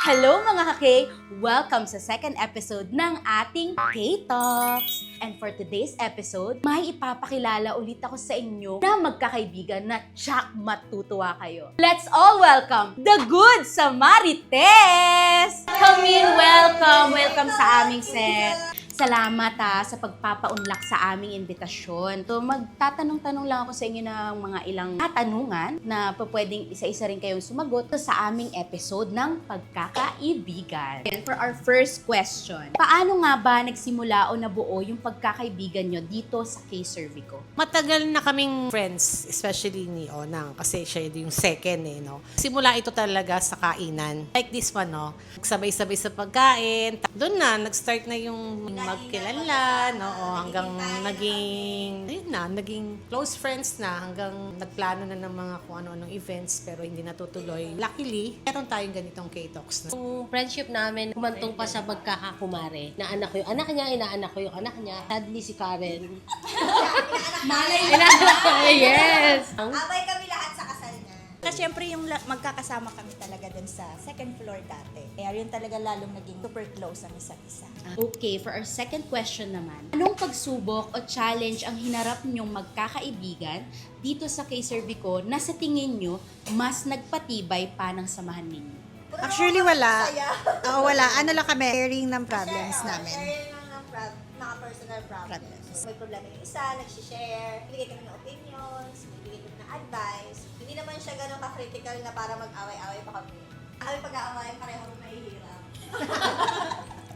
Hello mga ka-K! Welcome sa second episode ng ating K-Talks! And for today's episode, may ipapakilala ulit ako sa inyo na magkakaibigan na tsak matutuwa kayo. Let's all welcome the Good Samarites! Come in, welcome! Welcome sa aming set! Salamat sa pagpapaunlak sa aming imbitasyon. So, magtatanong-tanong lang ako sa inyo ng mga ilang katanungan na pwedeng isa-isa rin kayong sumagot sa aming episode ng Pagkakaibigan. And for our first question, paano nga ba nagsimula o nabuo yung pagkakaibigan nyo dito sa K-Cervico? Matagal na kaming friends, especially ni Onang, kasi siya yung second no? Simula ito talaga sa kainan. Like this one, no? Sabay-sabay sa pagkain. Doon na, nag-start na yung magkilala, no? Hanggang naging close friends na, hanggang nagplano na ng mga kung ano-anong events, pero hindi natutuloy. Luckily, meron tayong ganitong K-Talks na. Yung friendship namin, kumantong pa sa magkakakumare. Na anak ko yung anak niya, inaanak ko yung anak niya. Sadly si Karen. Malay Yes! Abay kami lahat sa kasal niya. Kasi syempre yung magkakasama kami talaga dun sa second floor dati. Kaya yun talaga lalong naging super close ang isa't isa. Okay, for our second question naman, anong pagsubok o challenge ang hinarap niyong magkakaibigan dito sa K-Cervico na sa tingin niyo mas nagpatibay pa ng samahan ninyo? Actually, wala. Wala. Ano lang kami, sharing ng problems namin. Sharing lang ng mga personal problems. May problema yung isa, nag-share, bigay kami ng opinions, bigay kami ng advice. Hindi naman siya ganun ka-critical na para mag-away-away pa kami. Kami pag-aaway, pareho kami mahihirap.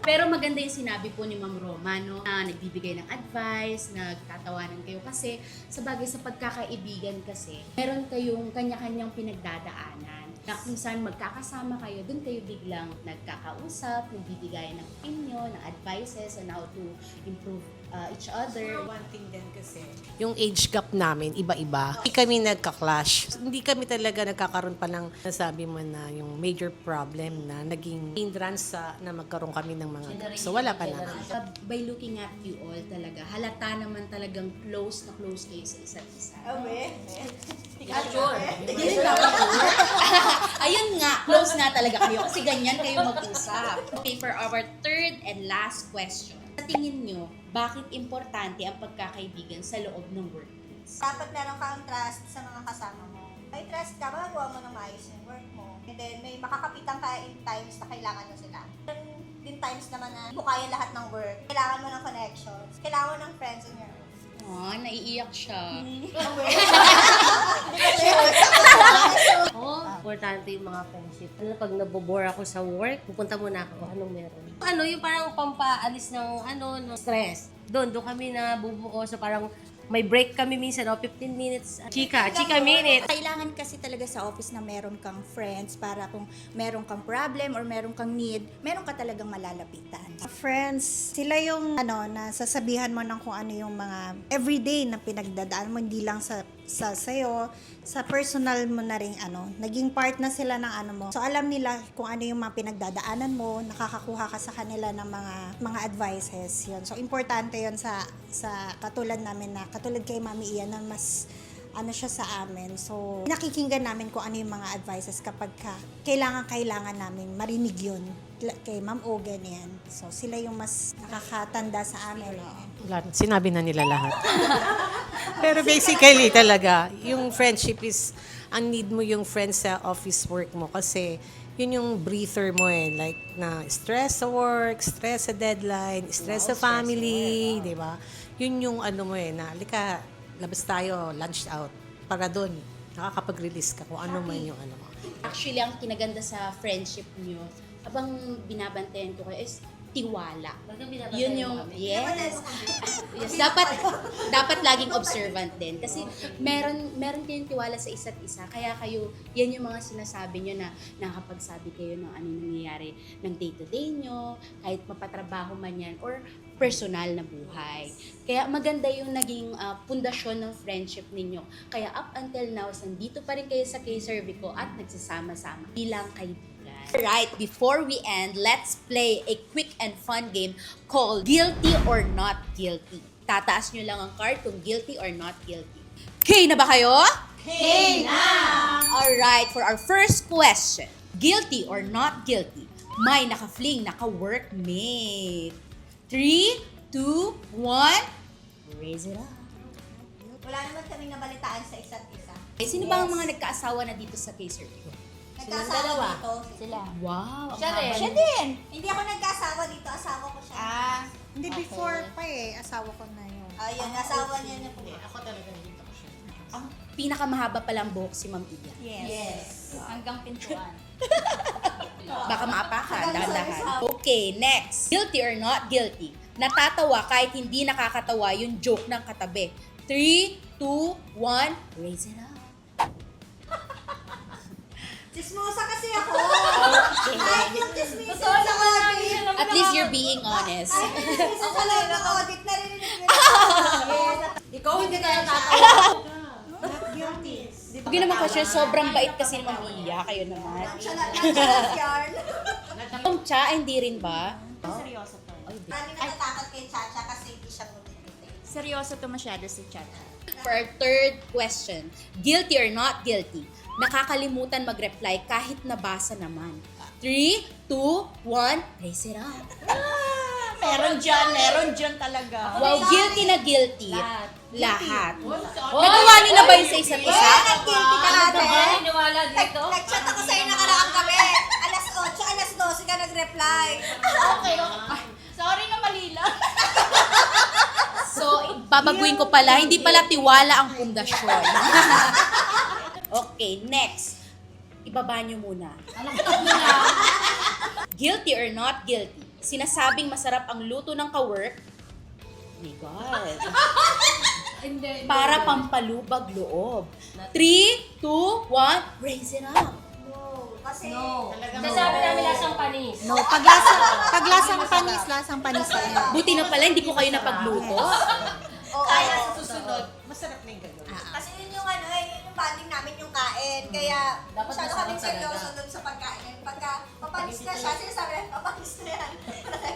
Pero maganda yung sinabi po ni Ma'am Roma, no? Na nagbibigay ng advice, nagtatawanan kayo kasi sa bagay sa pagkakaibigan kasi, meron kayong kanya-kanyang pinagdadaanan na kung saan magkakasama kayo, dun kayo biglang nagkakausap, nagbibigay ng opinion, ng advices on how to improve each other. One thing din kasi, yung age gap namin, iba-iba. Hindi kami nagka-clash. Hindi kami talaga nagkakaroon pa ng, nasabi mo na, yung major problem na naging hindrance na magkaroon kami ng mga gap. So, wala pa naman. By looking at you all talaga, halata naman talagang close na close kayo sa isa't isa. Okay. Ayun nga, close nga talaga kayo kasi ganyan kayo mag-usap. Okay, for our third and last question. Sa tingin nyo, bakit importante ang pagkakaibigan sa loob ng workplace? Dapat meron kang trust sa mga kasama mo. May trust ka, magagawa mo ng maayos yung work mo. And then, may makakapitan ka in times na kailangan mo sila. Din times naman na hindi mo kaya lahat ng work. Kailangan mo ng connections. Kailangan mo ng friends in your life. Oh, naiiyak siya. Importante yung mga friendship. Pag nabobore ako sa work, pupunta muna ako anong meron. Yung parang pampaalis ng ng stress. Doon kami na bubuo. So parang may break kami minsan, 15 minutes. Chika minute. Kailangan kasi talaga sa office na meron kang friends para kung meron kang problem or meron kang need, meron ka talagang malalapitan. Friends, sila yung nasasabihan mo ng kung ano yung mga everyday na pinagdadaan mo, hindi lang sa sayo, sa personal mo na rin naging part na sila ng mo. So alam nila kung ano yung mga pinagdadaanan mo, nakakakuha ka sa kanila ng mga advices. Yun. So importante yun sa katulad namin katulad kay Mami Ian na mas siya sa amin. So, nakikinggan namin kung ano yung mga advices kapag kailangan namin marinig yun. Kay Ma'am Ogen yan. So, sila yung mas nakakatanda sa amin. Sinabi na nila lahat. Pero basically talaga, yung friendship is, ang need mo yung friends sa office work mo kasi yun yung breather mo like na stress sa work, stress sa deadline, stress sa family, di ba? Yun yung mo na, halika, labas tayo, lunch out. Para doon, nakakapag-release ka kung ano man yung mo. Actually, ang kinaganda sa friendship nyo, habang binabantayan ko kayo is tiwala. Yun yung, yes. Dapat laging observant din. Kasi meron kayong tiwala sa isa't isa. Kaya kayo, yan yung mga sinasabi nyo na nakakapagsabi kayo ng ano nangyayari ng day-to-day nyo, kahit mapatrabaho man yan, or personal na buhay. Kaya maganda yung naging pundasyon ng friendship ninyo. Kaya up until now, nandito pa rin kayo sa K-Cervico at nagsasama-sama bilang kaibigan. Alright, before we end, let's play a quick and fun game called Guilty or Not Guilty. Tataas nyo lang ang card kung guilty or not guilty. Okay na ba kayo? Okay na! Alright, for our first question, guilty or not guilty, may naka-fling na ka-workmate? 3, 2, 1, raise it up. Wala naman kaming nabalitaan sa isa't isa. Eh, sino ba ang mga nagkaasawa na dito sa K-Circle? Nagkaasawa dito. Sila. Wow. Siya rin. Siya din. Hindi ako nagkaasawa dito, asawa ko siya. Hindi, before pa asawa ko na yun. Ayun, asawa niya na po. Ako talaga dito ko siya. Ang pinakamahaba palang buhok si Ma'am Iya. Yes. Hanggang pintuan. Baka maapakan, Hanggang sa dahan-dahan. isa. Okay, next. Guilty or not guilty? Natatawa kahit hindi nakakatawa yung joke ng katabi. 3, 2, 1, raise it up. Chismosa kasi ako. Ay, yung chismosa sa audit. At least you're being honest. Ay, yung chismosa sa loob ng audit, narinig ko Ikaw hindi kaya tatawa. Not guilty. Huwag yun naman ko siya, sobrang bait kasi ni Ma'am Iya. Kayo naman. Nonchalant yarn. Ma'am Cha, hindi rin ba? Seryoso to. Maraming natatakot kay Chacha kasi hindi siya bumibigay. Seryoso to masyado si Chacha. For our third question, guilty or not guilty? Nakakalimutan mag-reply kahit nabasa naman. 3, 2, 1, raise it up. Meron dyan talaga. Wow, guilty na guilty. Lahat. Lahat. Nagawa niyo na ba yun sa isa't isa? Nag-guilty ka ate. Naniniwala dito? Nag-chat ako sa'yo nakaraang gabi. Alas 8, alas 12 ka nag-reply. Okay. Sorry na mali lang. So, babaguhin ko pala, hindi pala tiwala ang pundasyon. Okay, next. Ibaba niyo muna. Guilty or not guilty? Sinasabing masarap ang luto ng ka-work? Oh my God. Hindi. Para pampalubag loob. 3, 2, 1, raise it up. No, kasi... No. Sasabi namin lasang panis. No, lasang panis tayo. Buti na pala, hindi ko kayo napagluto. Oo. Kaya sa susunod, masarap na yung gano'n. Kasi yun yung ano, yun yung banding namin yung kain. Kaya Dapat masyado masarap kaming seryoso talaga. dun sa pagkain. Pagka mapanis na siya, sinasabi, mapanis na yan.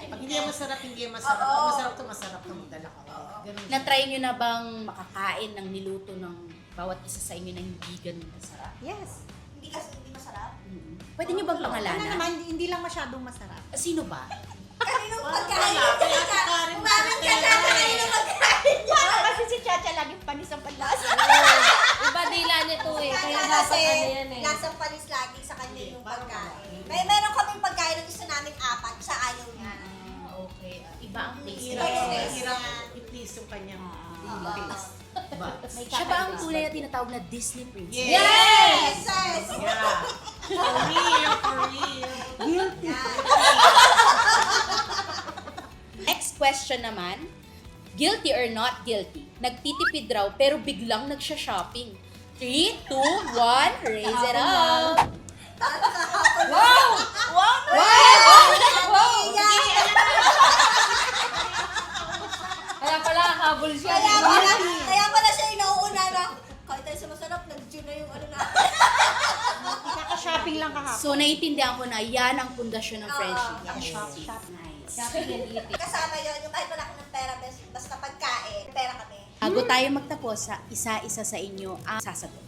Pag hindi yan masarap, hindi yan masarap. Oo. Pag masarap to, masarap to, magdala ka. Ganun. Na-try nyo na bang makakain ng niluto ng bawat isa sa inyo na hindi ganun kasarap? Yes. Hindi kasi hindi masarap. Pwede nyo bang Ano pangalanan? naman, hindi lang masyadong masarap. Sino ba? Kaninong pagkain Wala, yung kaya si Chacha? Karen Umamin ka masarap na yan. kaninong pagkain niya. Kasi si Chacha laging panis ang panlasa. Iba dila nito eh. Kaya Kaya dapat kasi, ano yan eh. lasang panis lagi sa kanya yung pagkain. Meron kaming pagkain na gusto namin 4, siya ayaw niya. Okay. Iba ang taste. Hirap, Yes. hirap i-please yung kanyang taste. But, Siya ba ang tunay na tinatawag na Disney princess? Yes! Yes! yeah. For real, for real. Next question naman. Guilty or not guilty? Nagtitipid raw pero biglang nagsha-shopping. 3, 2, 1, raise it up. Wow! Kaya pala, habol siya. Kaya pala siya inuuna na, kahit tayo sa masarap, nag-tune na yung ano na. Kaka-shopping lang kahapon. So, naiintindihan ko na yan ang pundasyon ng friendship. Oo. Shopping. Nice. Shopping and eating. Kasama yun, yung kahit wala ka ng pera, basta pagkain, pera kami. Bago tayo magtapos, sa isa-isa sa inyo ang sasagot.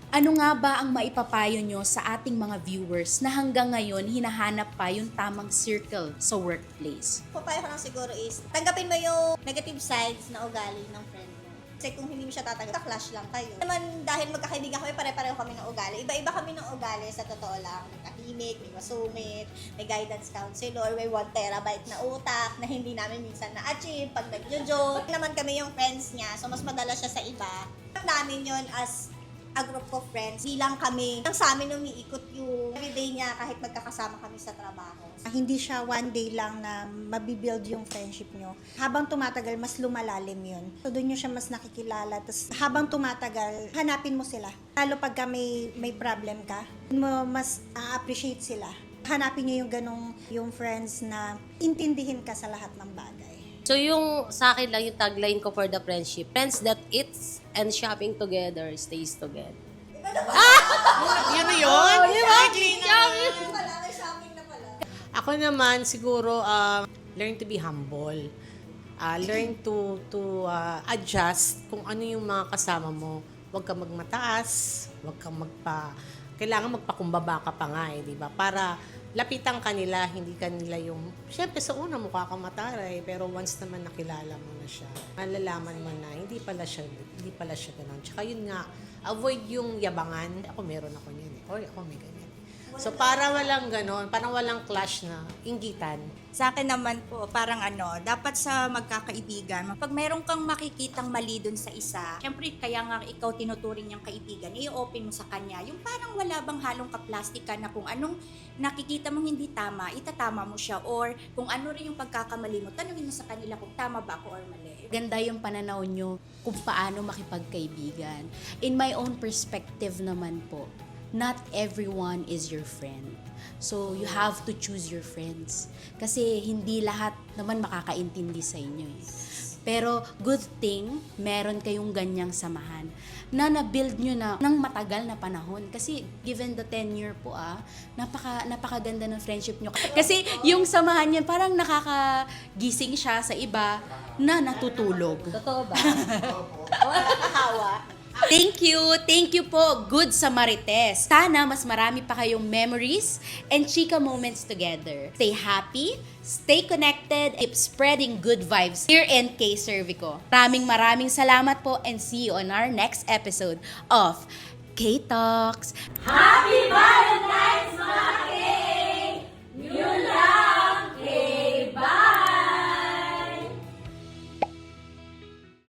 Ano nga ba ang maipapayo nyo sa ating mga viewers na hanggang ngayon hinahanap pa yung tamang circle sa workplace? Papayo ko lang siguro is, tanggapin mo yung negative sides na ugali ng friend mo. Kasi kung hindi mo siya tatanggap, clash lang kayo. Naman dahil magkakaibigan kami, pare-pareho kami ng ugali. Iba-iba kami ng ugali sa totoo lang. May tahimik, may masungit, may guidance counselor, may 1 terabyte na utak na hindi namin minsan na-achieve pag nag-joke. Naman kami yung friends niya, so mas madala siya sa iba. Alam namin yun as a group of friends. Di lang kami. Ang sa amin umiikot yung everyday niya kahit magkakasama kami sa trabaho. Hindi siya one day lang na mabibuild yung friendship nyo. Habang tumatagal, mas lumalalim yun. So, doon nyo siya mas nakikilala. Tapos, habang tumatagal, hanapin mo sila. Lalo pagka may problem ka, mo mas a-appreciate sila. Hanapin nyo yung ganong, yung friends na intindihin ka sa lahat ng bagay. So yung sa akin lang yung tagline ko for the friendship, friends that eats and shopping together stays together. Yun na yun? Wala, may shopping na pala. Ako naman, siguro, learn to be humble. Learn to adjust kung ano yung mga kasama mo. Huwag kang magmataas, huwag kang kailangan magpakumbaba ka pa nga di ba? Para lapitan ka nila, hindi ka nila yung, syempre sa una mukha kang mataray, pero once naman nakilala mo na siya, malalaman mo na hindi pala siya ganun. Tsaka yun nga, avoid yung yabangan. Ako meron ako niyan eh. Oy, ako may ganyan. So para walang ganon, parang walang clash na inggitan. Sa akin naman po, parang dapat sa magkakaibigan, pag meron kang makikitang mali dun sa isa, syempre kaya nga ikaw tinuturing niyang kaibigan, i-open mo sa kanya. Yung parang wala bang halong kaplastika na kung anong nakikita mong hindi tama, itatama mo siya. Or kung ano rin yung pagkakamali mo, tanungin mo sa kanila kung tama ba ako or mali. Ganda yung pananaw nyo kung paano makipagkaibigan. In my own perspective naman po, not everyone is your friend. So, you have to choose your friends. Kasi hindi lahat naman makakaintindi sa inyo eh. Pero good thing, meron kayong ganyang samahan na na-build nyo na ng matagal na panahon. Kasi given the tenure po napakaganda ng friendship nyo. Kasi yung samahan niyan parang nakakagising siya sa iba na natutulog. Totoo ba? Thank you po, Good Samarites. Sana mas marami pa kayong memories and chika moments together. Stay happy, stay connected, keep spreading good vibes here in K Cervico. Maraming salamat po and see you on our next episode of K Talks. Happy